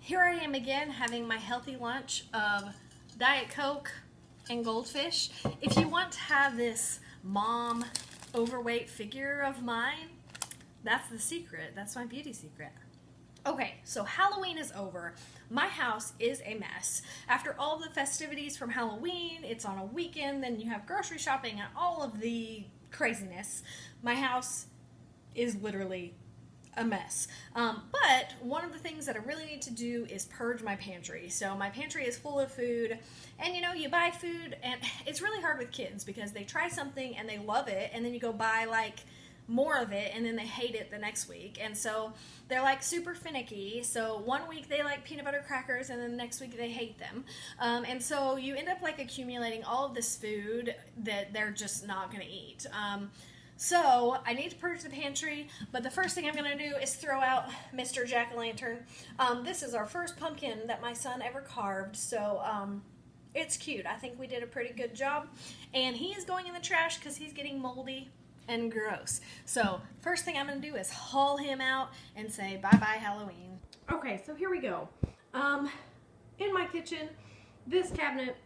Here I am again having my healthy lunch of Diet Coke and goldfish. If you want to have this mom overweight figure of mine, that's the secret. That's my beauty secret. Okay, so Halloween is over. My house is a mess. After all the festivities from Halloween, it's on a weekend, then you have grocery shopping and all of the craziness. My house is literally a mess. But one of the things that I really need to do is purge my pantry. So my pantry is full of food, and you buy food, and it's really hard with kids because they try something and they love it, and then you go buy like more of it and then they hate it the next week, and so they're like super finicky. So one week they like peanut butter crackers and then the next week they hate them, and so you end up like accumulating all of this food that they're just not going to eat. So I need to purge the pantry, but the first thing I'm going to do is throw out Mr. Jack-o'-lantern. This is our first pumpkin that my son ever carved, so it's cute. I think we did a pretty good job, and he is going in the trash because he's getting moldy and gross. So first thing I'm going to do is haul him out and say bye-bye Halloween. Okay, so here we go. In my kitchen, this cabinet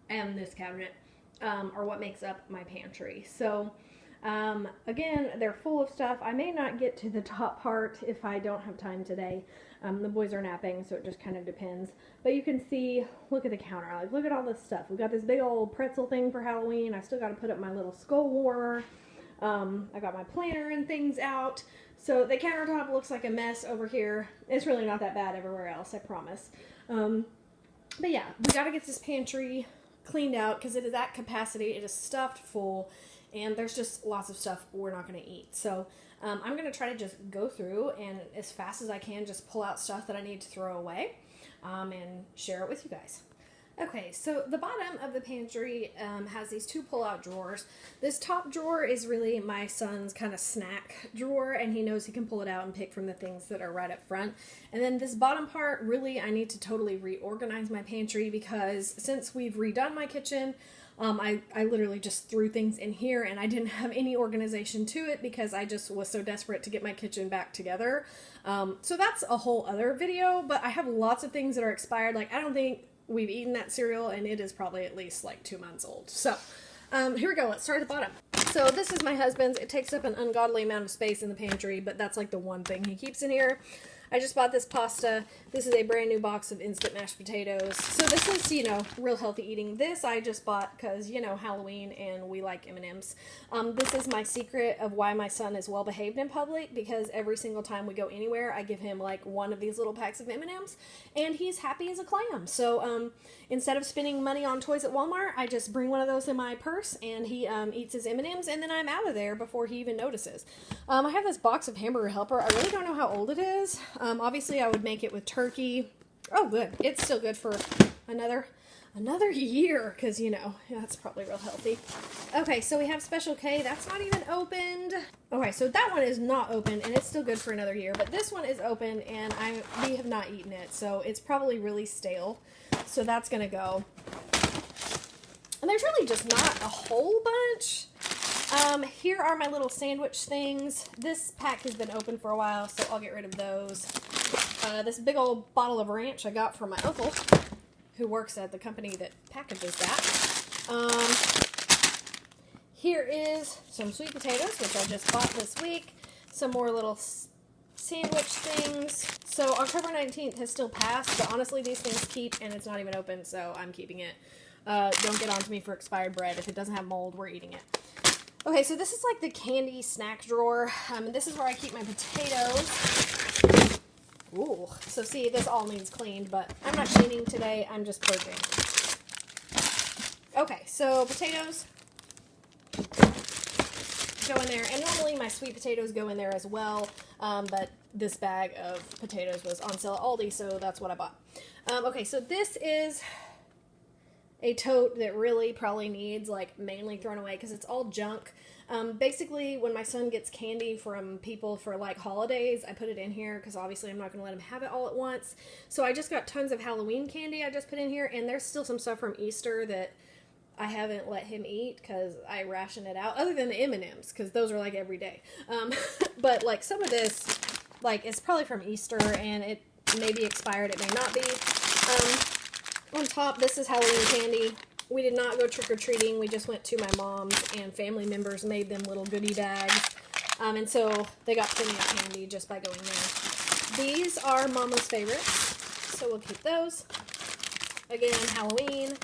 and this cabinet are what makes up my pantry. So again, they're full of stuff. I may not get to the top part if I don't have time today. The boys are napping, so it just kind of depends. But you can see, look at the counter. Like, look at all this stuff. We've got this big old pretzel thing for Halloween. I still got to put up my little skull warmer. I got my planner and things out. So the countertop looks like a mess over here. It's really not that bad everywhere else, I promise. But yeah, we got to get this pantry cleaned out because it is at capacity. It is stuffed full. And there's just lots of stuff we're not going to eat. So I'm going to try to just go through and as fast as I can just pull out stuff that I need to throw away and share it with you guys. Okay, so the bottom of the pantry has these two pull-out drawers. This top drawer is really my son's kind of snack drawer, and he knows he can pull it out and pick from the things that are right up front. And then this bottom part, really, I need to totally reorganize my pantry because since we've redone my kitchen, I literally just threw things in here and I didn't have any organization to it because I just was so desperate to get my kitchen back together. So that's a whole other video, but I have lots of things that are expired. Like, I don't think we've eaten that cereal and it is probably at least like 2 months old. So here we go. Let's start at the bottom. So this is my husband's. It takes up an ungodly amount of space in the pantry, but that's like the one thing he keeps in here. I just bought this pasta. This is a brand new box of instant mashed potatoes. So this is, real healthy eating. This I just bought because, Halloween and we like M&Ms. This is my secret of why my son is well behaved in public, because every single time we go anywhere, I give him like one of these little packs of M&Ms and he's happy as a clam. So instead of spending money on toys at Walmart, I just bring one of those in my purse and he eats his M&Ms and then I'm out of there before he even notices. I have this box of Hamburger Helper. I really don't know how old it is. Obviously I would make it with turkey. Oh, good. It's still good for another year because, that's probably real healthy. Okay, so we have Special K. That's not even opened. Okay, so that one is not open and it's still good for another year, but this one is open and we have not eaten it, so it's probably really stale. So that's going to go. And there's really just not a whole bunch. Here are my little sandwich things. This pack has been open for a while, so I'll get rid of those. This big old bottle of ranch I got from my uncle, who works at the company that packages that. Here is some sweet potatoes, which I just bought this week. Some more little sandwich things. So October 19th has still passed, but honestly these things keep, and it's not even open, so I'm keeping it. Don't get on to me for expired bread. If it doesn't have mold, we're eating it. Okay, so this is like the candy snack drawer. And this is where I keep my potatoes. Ooh, so see, this all needs cleaned, but I'm not cleaning today. I'm just purging. Okay, so potatoes go in there. And normally my sweet potatoes go in there as well. But this bag of potatoes was on sale at Aldi, so that's what I bought. Okay, so this is a tote that really probably needs like mainly thrown away because it's all junk. Basically, when my son gets candy from people for like holidays, I put it in here because obviously I'm not going to let him have it all at once. So I just got tons of Halloween candy I just put in here, and there's still some stuff from Easter that I haven't let him eat because I ration it out, other than the M&Ms because those are like every day. But like some of this, like it's probably from Easter, and may be expired, it may not be. On top, this is Halloween candy. We did not go trick-or-treating. We just went to my mom's, and family members made them little goodie bags. And so they got plenty of candy just by going there. These are Mama's favorites, so we'll keep those. Again, Halloween.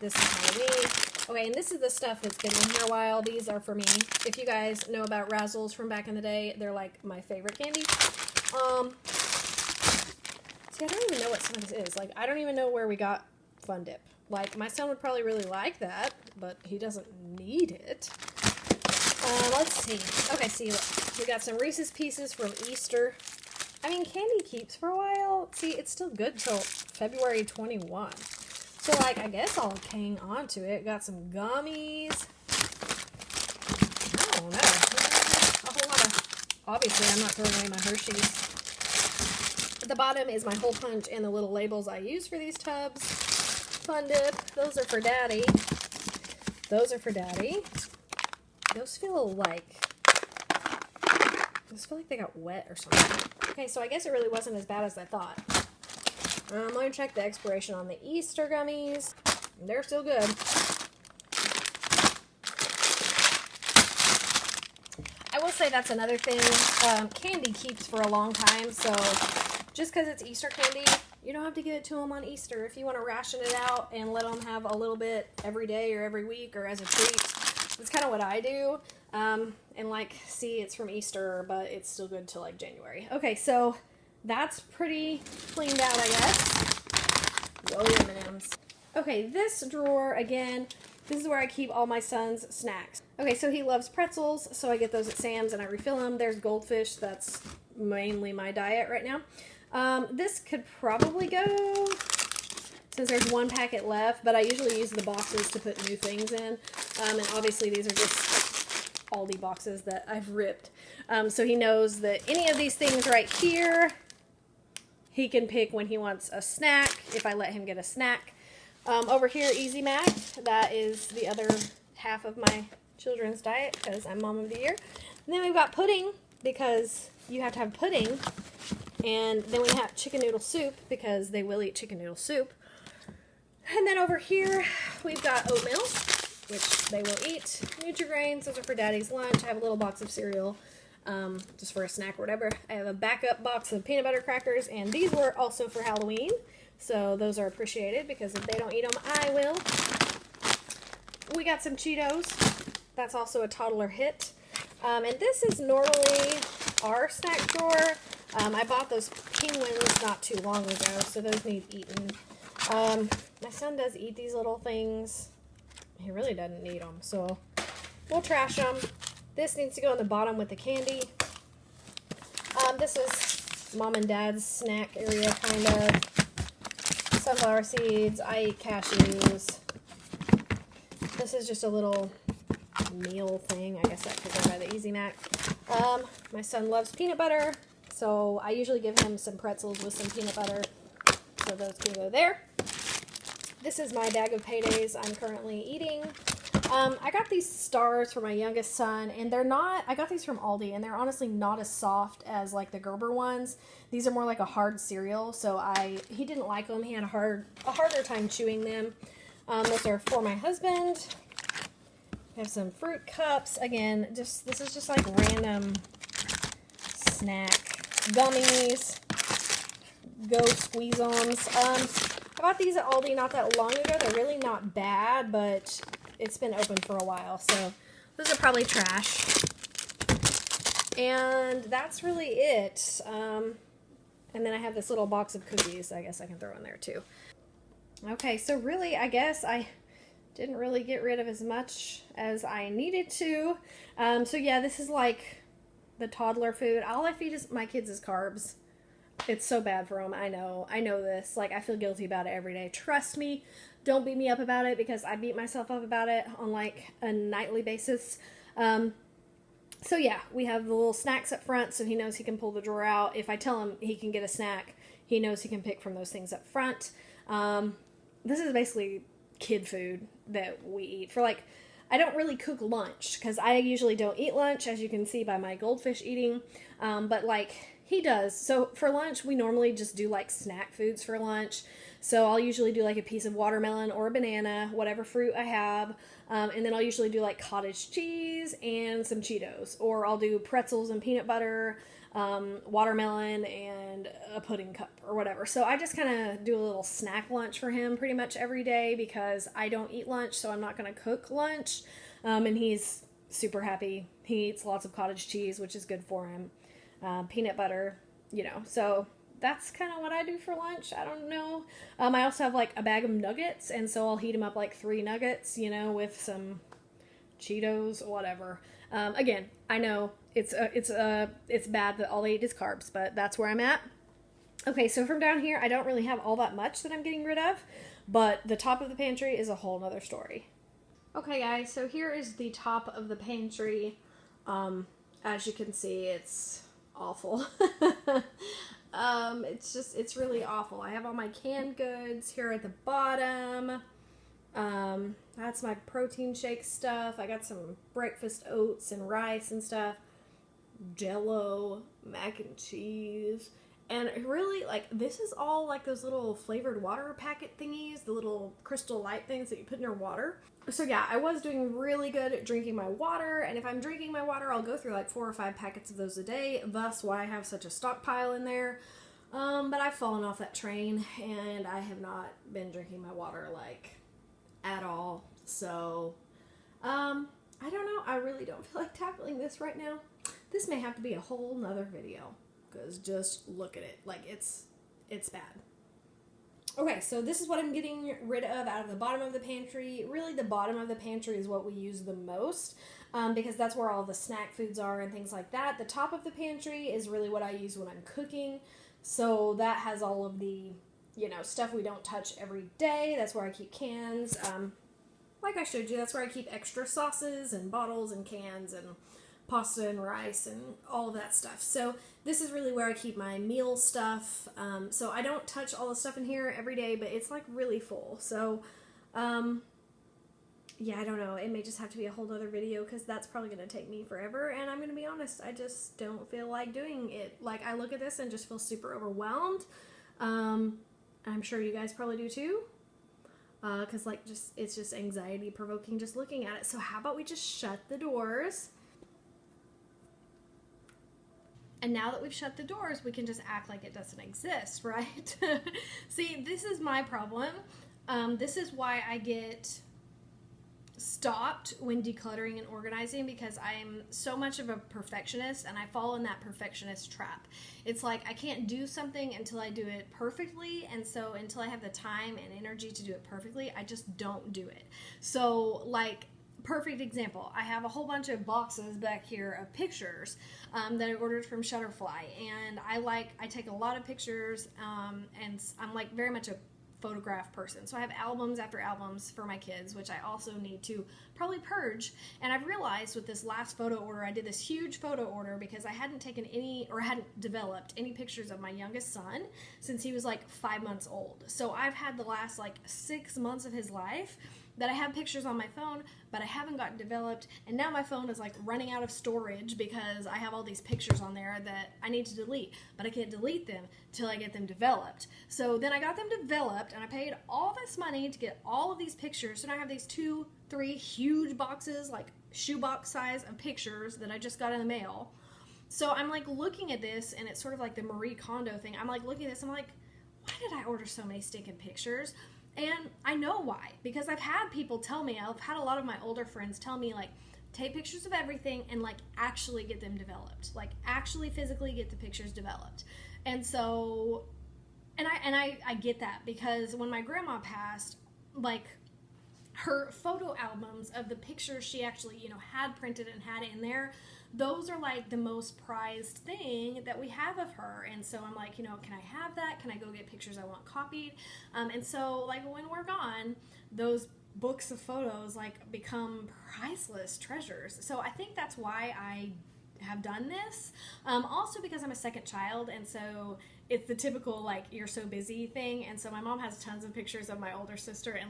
This is Halloween. Okay, and this is the stuff that's been in here a while. These are for me. If you guys know about Razzles from back in the day, they're like my favorite candy. See, I don't even know what some of this is. Like, I don't even know where we got Fun Dip. Like, my son would probably really like that, but he doesn't need it. Let's see. Okay, see, look. We got some Reese's Pieces from Easter. I mean, candy keeps for a while. See, it's still good till February 21. So, like, I guess I'll hang on to it. Got some gummies. I don't know. A whole lot of... Obviously, I'm not throwing away my Hershey's. At the bottom is my hole punch and the little labels I use for these tubs. Fun Dip. Those are for Daddy. Those are for Daddy. Those feel like they got wet or something. Okay, so I guess it really wasn't as bad as I thought. Let me check the expiration on the Easter gummies. They're still good. I will say that's another thing. Candy keeps for a long time, so just because it's Easter candy, you don't have to give it to them on Easter. If you want to ration it out and let them have a little bit every day or every week or as a treat, that's kind of what I do. And like, see, it's from Easter, but it's still good till like January. Okay, so that's pretty cleaned out, I guess. Oh, M&Ms. Okay, this drawer, again, this is where I keep all my son's snacks. Okay, so he loves pretzels, so I get those at Sam's and I refill them. There's goldfish. That's mainly my diet right now. This could probably go, since there's one packet left, but I usually use the boxes to put new things in. And obviously these are just Aldi boxes that I've ripped. So he knows that any of these things right here, he can pick when he wants a snack, if I let him get a snack. Over here, Easy Mac, that is the other half of my children's diet because I'm Mom of the Year. And then we've got pudding because you have to have pudding. And then we have chicken noodle soup because they will eat chicken noodle soup. And then over here, we've got oatmeal, which they will eat. Nutri-Grains, those are for Daddy's lunch. I have a little box of cereal, just for a snack or whatever. I have a backup box of peanut butter crackers, and these were also for Halloween. So those are appreciated because if they don't eat them, I will. We got some Cheetos. That's also a toddler hit. And this is normally our snack drawer. I bought those penguins not too long ago, so those need eaten. My son does eat these little things. He really doesn't need them, so we'll trash them. This needs to go in the bottom with the candy. This is Mom and Dad's snack area, kind of. Sunflower seeds. I eat cashews. This is just a little meal thing. I guess that could go by the Easy Mac. My son loves peanut butter, so I usually give him some pretzels with some peanut butter. So those can go there. This is my bag of paydays I'm currently eating. I got these stars for my youngest son, and they're not, I got these from Aldi, and they're honestly not as soft as like the Gerber ones. These are more like a hard cereal, so he didn't like them. He had a harder time chewing them. Those are for my husband. We have some fruit cups. Again, this is just like random snack gummies. Go squeeze-ons. I bought these at Aldi not that long ago. They're really not bad, but it's been open for a while, so those are probably trash. And that's really it. And then I have this little box of cookies I guess I can throw in there too. Okay, so really, I guess I didn't really get rid of as much as I needed to. So yeah, this is like the toddler food. All I feed my kids is carbs. It's so bad for them. I know this. Like, I feel guilty about it every day. Trust me. Don't beat me up about it because I beat myself up about it on like a nightly basis. So yeah, we have the little snacks up front so he knows he can pull the drawer out. If I tell him he can get a snack, he knows he can pick from those things up front. This is basically kid food that we eat for like, I don't really cook lunch because I usually don't eat lunch, as you can see by my goldfish eating. But like, He does. So for lunch, we normally just do like snack foods for lunch. So I'll usually do like a piece of watermelon or a banana, whatever fruit I have. And then I'll usually do like cottage cheese and some Cheetos. Or I'll do pretzels and peanut butter, watermelon, and a pudding cup or whatever. So I just kind of do a little snack lunch for him pretty much every day because I don't eat lunch, so I'm not going to cook lunch. And he's super happy. He eats lots of cottage cheese, which is good for him. Peanut butter, so that's kind of what I do for lunch. I don't know. I also have like a bag of nuggets, and so I'll heat him up like 3 nuggets, with some Cheetos or whatever. Again, I know it's bad that all they eat is carbs, but that's where I'm at. Okay, so from down here, I don't really have all that much that I'm getting rid of, but the top of the pantry is a whole nother story. Okay, guys, so here is the top of the pantry. As you can see, it's awful. It's really awful. I have all my canned goods here at the bottom. That's my protein shake stuff. I got some breakfast oats and rice and stuff. Jello, mac and cheese. And really, this is all like those little flavored water packet thingies, the little crystal light things that you put in your water. So yeah, I was doing really good at drinking my water, and if I'm drinking my water, I'll go through like 4 or 5 packets of those a day, thus why I have such a stockpile in there. But I've fallen off that train, and I have not been drinking my water, at all. So, I don't know. I really don't feel like tackling this right now. This may have to be a whole nother video, because just look at it. It's bad. Okay, so this is what I'm getting rid of out of the bottom of the pantry. Really, the bottom of the pantry is what we use the most, because that's where all the snack foods are and things like that. The top of the pantry is really what I use when I'm cooking. So that has all of the, stuff we don't touch every day. That's where I keep cans. Like I showed you, that's where I keep extra sauces and bottles and cans and pasta and rice and all of that stuff. So this is really where I keep my meal stuff. So I don't touch all the stuff in here every day, but it's really full. So, yeah, I don't know. It may just have to be a whole other video because that's probably going to take me forever. And I'm going to be honest, I just don't feel like doing it. I look at this and just feel super overwhelmed. I'm sure you guys probably do too. Because it's just anxiety provoking just looking at it. So how about we just shut the doors? And now that we've shut the doors, we can just act like it doesn't exist, right? See, this is my problem. This is why I get stopped when decluttering and organizing, because I'm so much of a perfectionist and I fall in that perfectionist trap. It's like I can't do something until I do it perfectly, and so until I have the time and energy to do it perfectly, I just don't do it. So perfect example, I have a whole bunch of boxes back here of pictures that I ordered from Shutterfly, and I take a lot of pictures, and I'm very much a photograph person. So I have albums after albums for my kids, which I also need to probably purge. And I've realized with this last photo order, I did this huge photo order because I hadn't taken any, or hadn't developed any pictures of my youngest son since he was 5 months old. So I've had the last 6 months of his life that I have pictures on my phone, but I haven't gotten developed, and now my phone is running out of storage because I have all these pictures on there that I need to delete, but I can't delete them till I get them developed. So then I got them developed, and I paid all this money to get all of these pictures, so now I have these 2, 3 huge boxes, shoebox size of pictures that I just got in the mail. So I'm looking at this, and it's sort of like the Marie Kondo thing. I'm looking at this, I'm why did I order so many stinking pictures? And I know why, because I've had people tell me, I've had a lot of my older friends tell me, take pictures of everything and, actually get them developed. Actually physically get the pictures developed. And so, and I get that, because when my grandma passed, her photo albums of the pictures she actually, had printed and had in there, those are the most prized thing that we have of her. And so I'm can I have that? Can I go get pictures I want copied? And so when we're gone, those books of photos become priceless treasures. So I think that's why I have done this. Also because I'm a second child, and so it's the typical you're so busy thing. And so my mom has tons of pictures of my older sister and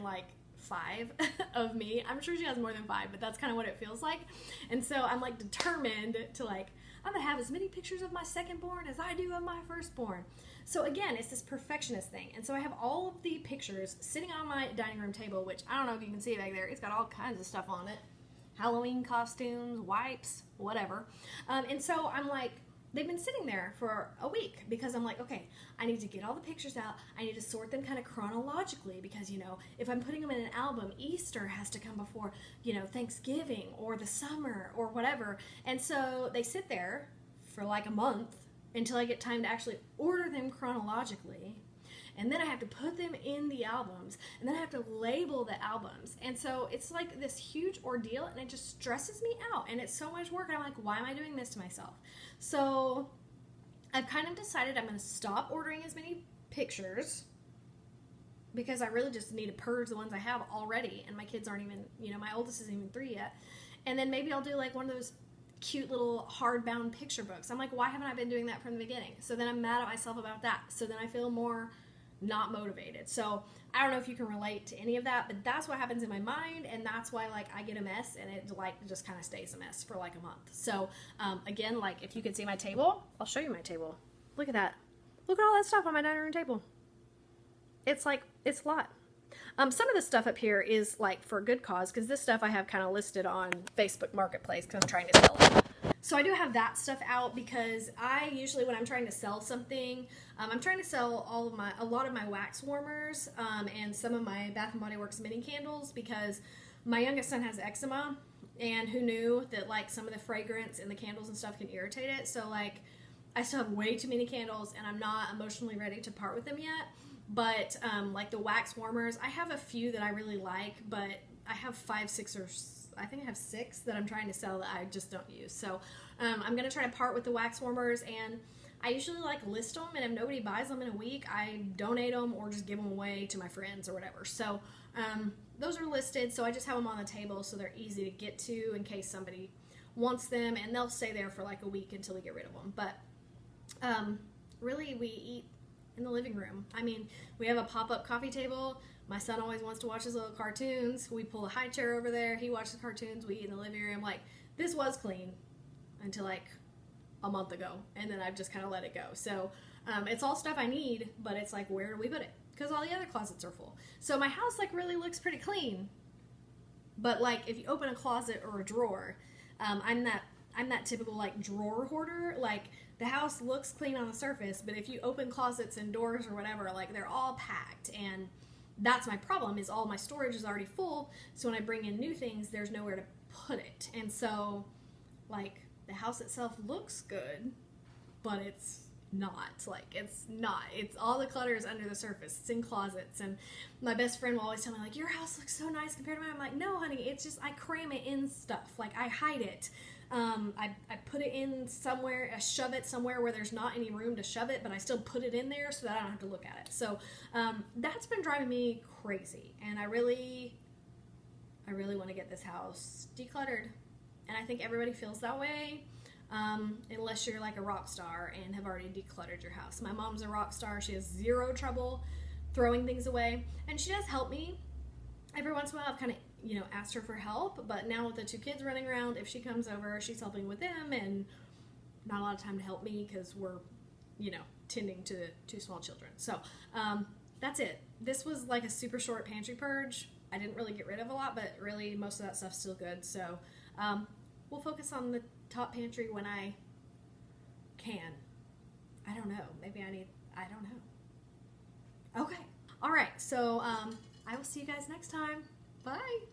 5 of me. I'm sure she has more than 5, but that's kind of what it feels like. And so I'm determined to I'm gonna have as many pictures of my secondborn as I do of my firstborn. So again, it's this perfectionist thing. And so I have all of the pictures sitting on my dining room table, which I don't know if you can see back there. It's got all kinds of stuff on it. Halloween costumes, wipes, whatever. And so I'm like, they've been sitting there for a week because I'm like, okay, I need to get all the pictures out. I need to sort them kind of chronologically because, you know, if I'm putting them in an album, Easter has to come before, you know, Thanksgiving or the summer or whatever. And so they sit there for like a month until I get time to actually order them chronologically. And then I have to put them in the albums, and then I have to label the albums. And so it's like this huge ordeal, and it just stresses me out, and it's so much work. And I'm like, why am I doing this to myself? So I've kind of decided I'm going to stop ordering as many pictures because I really just need to purge the ones I have already, and my kids aren't even, you know, my oldest isn't even 3 yet. And then maybe I'll do like one of those cute little hardbound picture books. I'm like, why haven't I been doing that from the beginning? So then I'm mad at myself about that. So then I feel more not motivated. So I don't know if you can relate to any of that, but that's what happens in my mind, and that's why like I get a mess, and it like just kind of stays a mess for like a month. So again, like if you could see my table, I'll show you my table. Look at that. Look at all that stuff on my dining room table. It's like, it's a lot. Some of the stuff up here is like for a good cause, because this stuff I have kind of listed on Facebook Marketplace because I'm trying to sell it. So I do have that stuff out because I usually, when I'm trying to sell something, I'm trying to sell a lot of my wax warmers and some of my Bath & Body Works mini candles because my youngest son has eczema, and who knew that like some of the fragrance and the candles and stuff can irritate it. So like I still have way too many candles, and I'm not emotionally ready to part with them yet. But like the wax warmers, I have a few that I really like, but I have 5, 6, or I think I have 6 that I'm trying to sell that I just don't use. So I'm going to try to part with the wax warmers, and I usually like list them, and if nobody buys them in a week, I donate them or just give them away to my friends or whatever. So those are listed, so I just have them on the table so they're easy to get to in case somebody wants them, and they'll stay there for like a week until we get rid of them. But really, we eat in the living room. I mean, we have a pop-up coffee table. My son always wants to watch his little cartoons. We pull a high chair over there. He watches cartoons. We eat in the living room. Like, this was clean until like a month ago, and then I've just kind of let it go. So it's all stuff I need, but it's like, where do we put it? Because all the other closets are full. So my house like really looks pretty clean, but like if you open a closet or a drawer, I'm that typical like drawer hoarder. Like, the house looks clean on the surface, but if you open closets and doors or whatever, like they're all packed, and that's my problem, is all my storage is already full. So when I bring in new things, there's nowhere to put it. And so like the house itself looks good, but it's not. Like, it's not. It's all the clutter is under the surface. It's in closets. And my best friend will always tell me like, your house looks so nice compared to mine. I'm like, no honey, it's just I cram it in stuff. Like, I hide it. I put it in somewhere, I shove it somewhere where there's not any room to shove it, but I still put it in there so that I don't have to look at it. So that's been driving me crazy, and I really want to get this house decluttered, and I think everybody feels that way unless you're like a rock star and have already decluttered your house. My mom's a rock star. She has zero trouble throwing things away, and she does help me. Every once in a while I've kind of, you know, asked her for help, but now with the 2 kids running around, if she comes over, she's helping with them, and not a lot of time to help me because we're, you know, tending to 2 small children. So that's it. This was like a super short pantry purge. I didn't really get rid of a lot, but really most of that stuff's still good. So we'll focus on the top pantry when I can. I don't know. Maybe I don't know. Okay. All right. So I will see you guys next time. Bye.